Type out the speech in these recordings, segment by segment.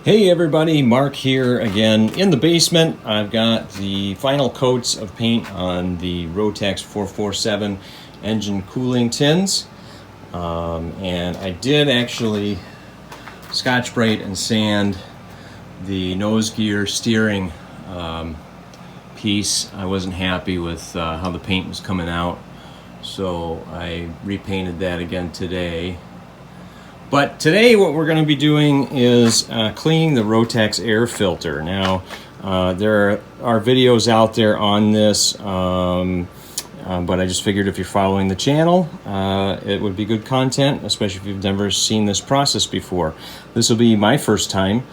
Hey everybody, Mark here again in the basement. I've got the final coats of paint on the Rotax 447 engine cooling tins. And I did actually Scotch-Brite and sand the nose gear steering piece. I wasn't happy with how the paint was coming out, so I repainted that again today. But today what we're going to be doing is cleaning the Rotax air filter. Now, there are videos out there on this, but I just figured if you're following the channel, it would be good content, especially if you've never seen this process before. This will be my first time,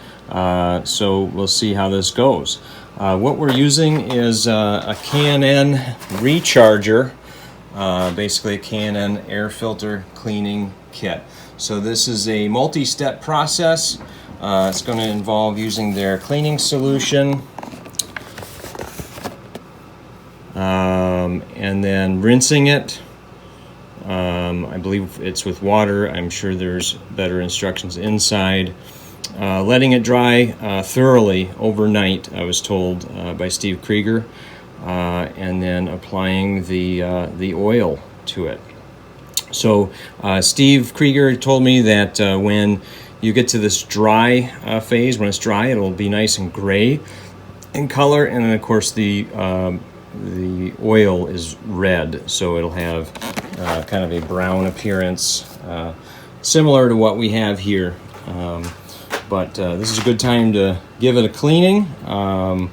so we'll see how this goes. What we're using is a K&N recharger, basically a K&N air filter cleaning kit. So this is a multi-step process. It's going to involve using their cleaning solution and then rinsing it. I believe it's with water. I'm sure there's better instructions inside. Letting it dry thoroughly overnight, I was told by Steve Krieger, and then applying the oil to it. So Steve Krieger told me that when you get to this dry phase, when it's dry, it'll be nice and gray in color, and then of course the oil is red, so it'll have kind of a brown appearance, similar to what we have here. But this is a good time to give it a cleaning. Now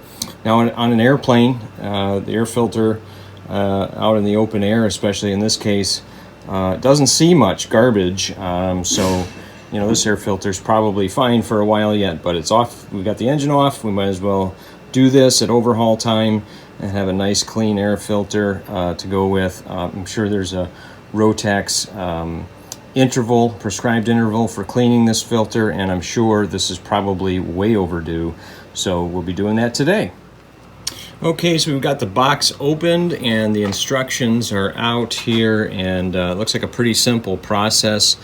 on an airplane, the air filter out in the open air, especially in this case, doesn't see much garbage, so you know, this air filter is probably fine for a while yet, but it's off. We got the engine off. We might as well do this at overhaul time and have a nice clean air filter to go with. I'm sure there's a Rotax prescribed interval for cleaning this filter, and I'm sure this is probably way overdue, so we'll be doing that today. Okay, so we've got the box opened and the instructions are out here, and it looks like a pretty simple process.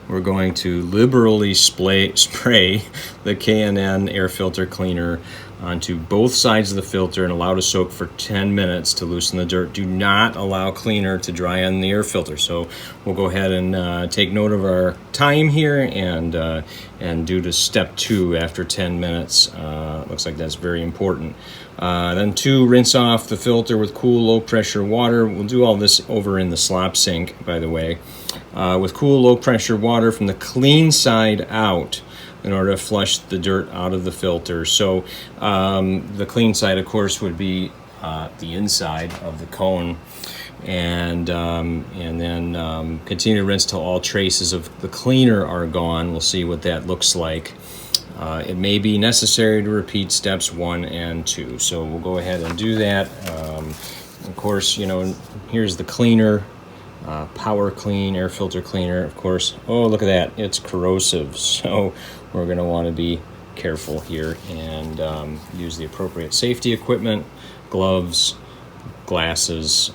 We're going to liberally spray the K&N air filter cleaner onto both sides of the filter and allow to soak for 10 minutes to loosen the dirt. Do not allow cleaner to dry on the air filter. So we'll go ahead and take note of our time here and do to step 2 after 10 minutes. Looks like that's very important. Then 2, rinse off the filter with cool, low-pressure water. We'll do all this over in the slop sink, by the way, with cool, low-pressure water from the clean side out in order to flush the dirt out of the filter. So the clean side, of course, would be the inside of the cone, and then continue to rinse till all traces of the cleaner are gone. We'll see what that looks like. It may be necessary to repeat steps 1 and 2, so we'll go ahead and do that. Of course, you know, here's the cleaner, power clean air filter cleaner. Of course, oh, look at that, it's corrosive, so we're going to want to be careful here and use the appropriate safety equipment, gloves, glasses,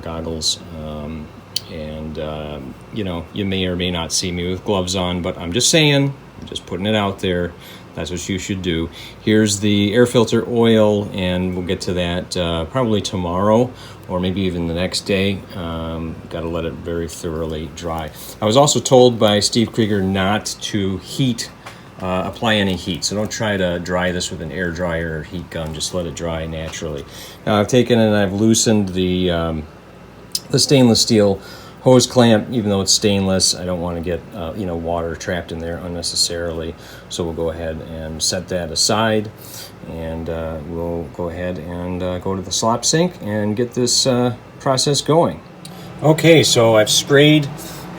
goggles, and you know, you may or may not see me with gloves on, but I'm just saying, I'm just putting it out there. That's what you should do. Here's the air filter oil, and we'll get to that probably tomorrow or maybe even the next day. Got to let it very thoroughly dry. I was also told by Steve Krieger not to apply any heat, so don't try to dry this with an air dryer or heat gun. Just let it dry naturally. Now I've taken and I've loosened the stainless steel hose clamp. Even though it's stainless, I don't want to get water trapped in there unnecessarily, so we'll go ahead and set that aside, and we'll go ahead and go to the slop sink and get this process going. Okay, so I've sprayed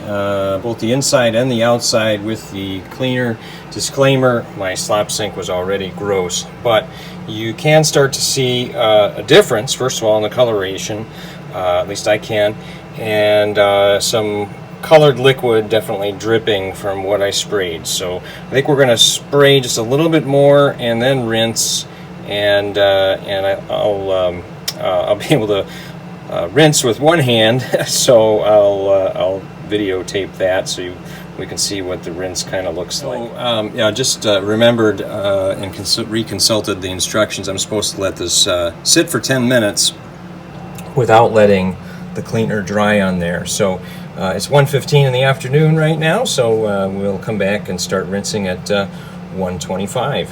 both the inside and the outside with the cleaner. Disclaimer, my slop sink was already gross, but you can start to see a difference, first of all, in the coloration, at least I can, and some colored liquid definitely dripping from what I sprayed. So I think we're going to spray just a little bit more and then rinse, and I'll be able to rinse with one hand, so I'll videotape that so you we can see what the rinse kind of looks like. Yeah, just remembered and reconsulted the instructions. I'm supposed to let this sit for 10 minutes without letting the cleaner dry on there. So it's 1:15 in the afternoon right now, so we'll come back and start rinsing at 1:25.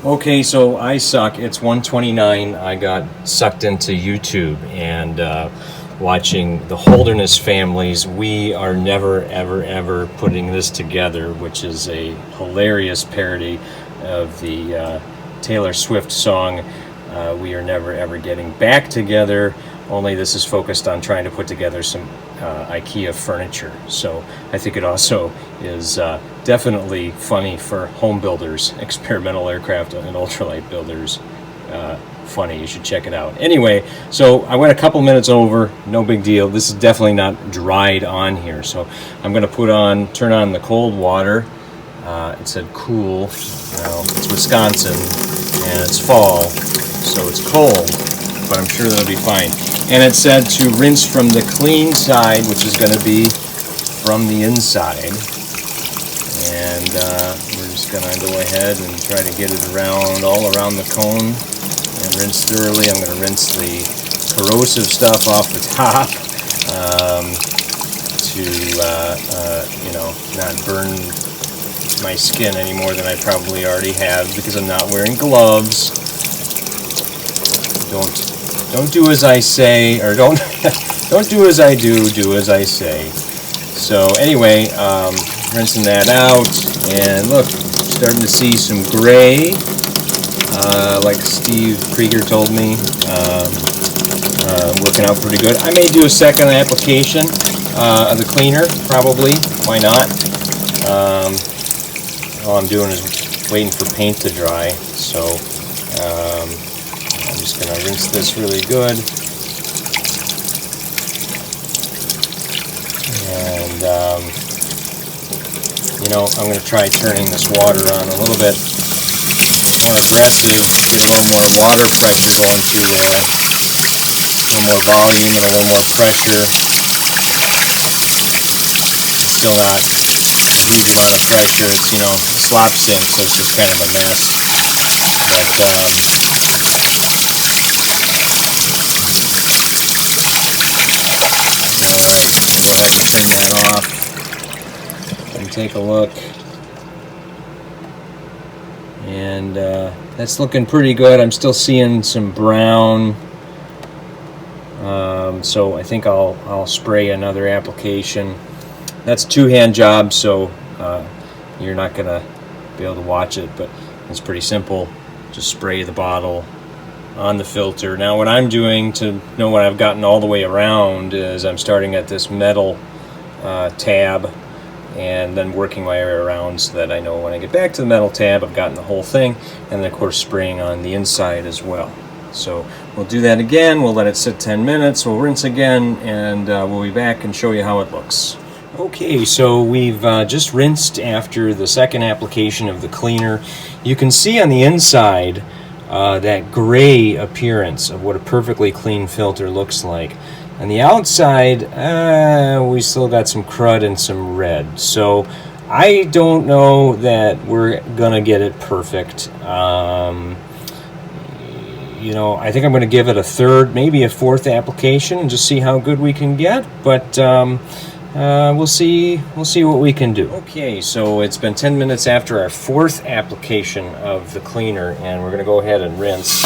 Okay, so I suck. It's 1:29. I got sucked into YouTube and watching the Holderness Families. We are never, ever, ever putting this together, which is a hilarious parody of the Taylor Swift song, We Are Never, Ever Getting Back Together, only this is focused on trying to put together some IKEA furniture. So I think it also is definitely funny for home builders, experimental aircraft and ultralight builders. Funny, you should check it out. Anyway, so I went a couple minutes over, no big deal. This is definitely not dried on here. So I'm going to turn on the cold water. It said cool. Now, it's Wisconsin and it's fall, so it's cold, but I'm sure that'll be fine. And it said to rinse from the clean side, which is going to be from the inside. And we're just going to go ahead and try to get it all around the cone and rinse thoroughly. I'm going to rinse the corrosive stuff off the top to not burn my skin any more than I probably already have because I'm not wearing gloves. Don't do as I say, or don't do as I do, do as I say. So anyway, rinsing that out, and look, starting to see some gray, like Steve Krieger told me, working out pretty good. I may do a second application of the cleaner, probably. Why not? All I'm doing is waiting for paint to dry, so I'm just going to rinse this really good. And, I'm going to try turning this water on a little bit more aggressive, get a little more water pressure going through there, a little more volume and a little more pressure. It's still not a huge amount of pressure. It's, slop sink, so it's just kind of a mess. But, turn that off and take a look, and that's looking pretty good. I'm still seeing some brown, so I think I'll spray another application. That's a two-hand job, so you're not gonna be able to watch it, but it's pretty simple. Just spray the bottle on the filter. Now what I'm doing to know what I've gotten all the way around is I'm starting at this metal tab and then working my way around so that I know when I get back to the metal tab I've gotten the whole thing, and then of course spraying on the inside as well. So we'll do that again, we'll let it sit 10 minutes, we'll rinse again, and we'll be back and show you how it looks. Okay, so we've just rinsed after the second application of the cleaner. You can see on the inside that gray appearance of what a perfectly clean filter looks like. On the outside, we still got some crud and some red. So I don't know that we're gonna get it perfect. I think I'm gonna give it a third, maybe a fourth application and just see how good we can get. But we'll see what we can do. Okay, so it's been 10 minutes after our fourth application of the cleaner, and we're gonna go ahead and rinse.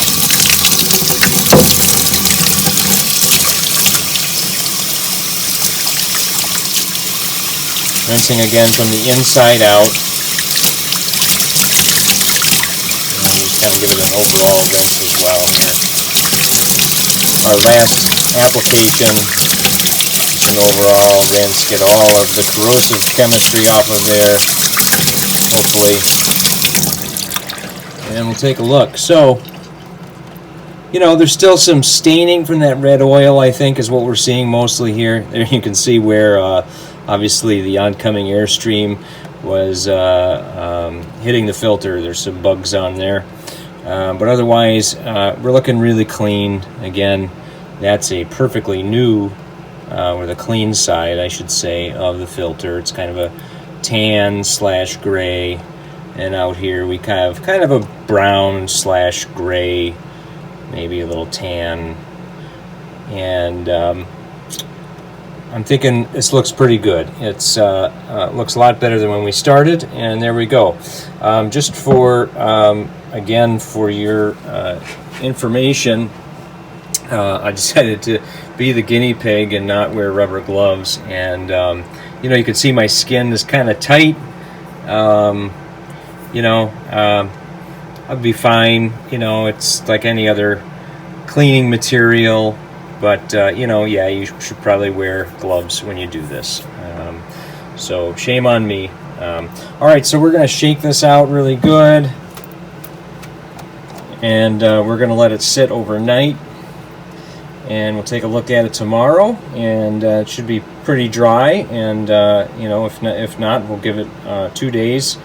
Rinsing again from the inside out. And just kind of give it an overall rinse as well here. Our last application, just an overall rinse, get all of the corrosive chemistry off of there, hopefully. And we'll take a look. So, there's still some staining from that red oil, I think, is what we're seeing mostly here. There you can see where obviously the oncoming airstream was hitting the filter. There's some bugs on there. But otherwise, we're looking really clean. Again, that's a perfectly new or the clean side, I should say, of the filter. It's kind of a tan / gray, and out here we kind of a brown / gray, maybe a little tan, and I'm thinking this looks pretty good. It's looks a lot better than when we started, and there we go. Just for again, for your information, I decided to be the guinea pig and not wear rubber gloves, and you know, you can see my skin is kind of tight. You know, I'll be fine. You know, it's like any other cleaning material. But, you know, yeah, you should probably wear gloves when you do this. So shame on me. All right, so we're going to shake this out really good. And we're going to let it sit overnight. And we'll take a look at it tomorrow. And it should be pretty dry. And, you know, if not, we'll give it 2 days.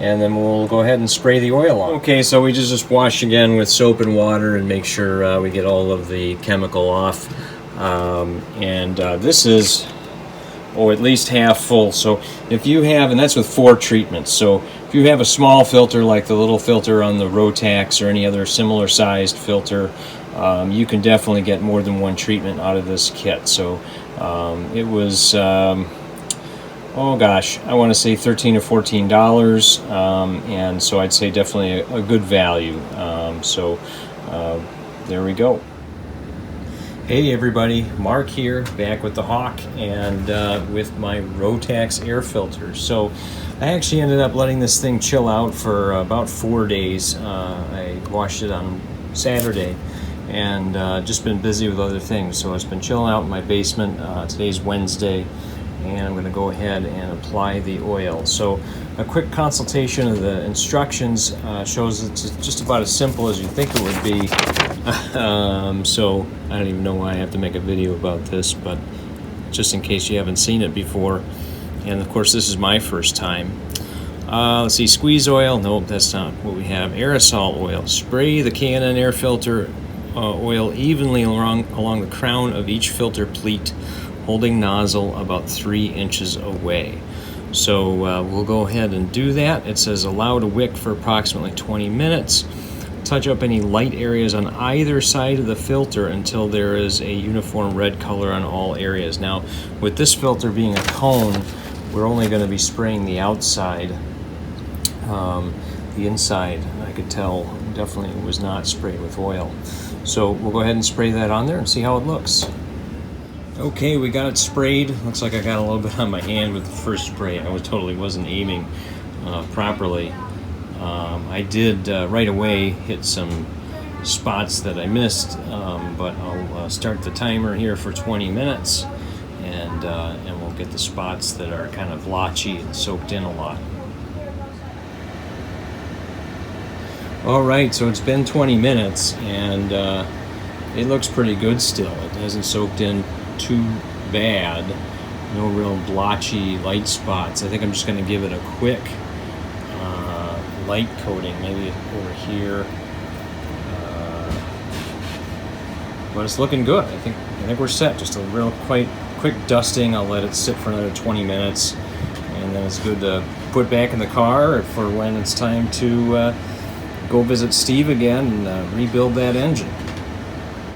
And then we'll go ahead and spray the oil on. Okay, so we just wash again with soap and water and make sure we get all of the chemical off. This is, at least half full. So if you have, and that's with 4 treatments. So if you have a small filter like the little filter on the Rotax or any other similar sized filter, you can definitely get more than 1 treatment out of this kit. So it was... oh gosh, I want to say $13 or $14, and so I'd say definitely a good value. There we go. Hey everybody, Mark here, back with the Hawk and with my Rotax air filter. So I actually ended up letting this thing chill out for about 4 days. I washed it on Saturday and just been busy with other things. So it's been chilling out in my basement. Today's Wednesday. And I'm going to go ahead and apply the oil. So a quick consultation of the instructions shows it's just about as simple as you think it would be. So I don't even know why I have to make a video about this, but just in case you haven't seen it before. And of course this is my first time. Let's see, squeeze oil. Nope, that's not what we have. Aerosol oil. Spray the K&N air filter oil evenly along the crown of each filter pleat, holding nozzle about 3 inches away. So we'll go ahead and do that. It says allow to wick for approximately 20 minutes. Touch up any light areas on either side of the filter until there is a uniform red color on all areas. Now, with this filter being a cone, we're only going to be spraying the outside. The inside, I could tell, definitely was not sprayed with oil. So we'll go ahead and spray that on there and see how it looks. Okay, we got it sprayed. Looks like I got a little bit on my hand with the first spray. I totally wasn't aiming properly. I did right away hit some spots that I missed, but I'll start the timer here for 20 minutes, and we'll get the spots that are kind of blotchy and soaked in a lot. All right, so it's been 20 minutes, and it looks pretty good still. It hasn't soaked in too bad. No real blotchy light spots. I think I'm just going to give it a quick light coating, maybe over here. But it's looking good. I think we're set. Just a real quick dusting. I'll let it sit for another 20 minutes, and then it's good to put back in the car for when it's time to go visit Steve again and rebuild that engine.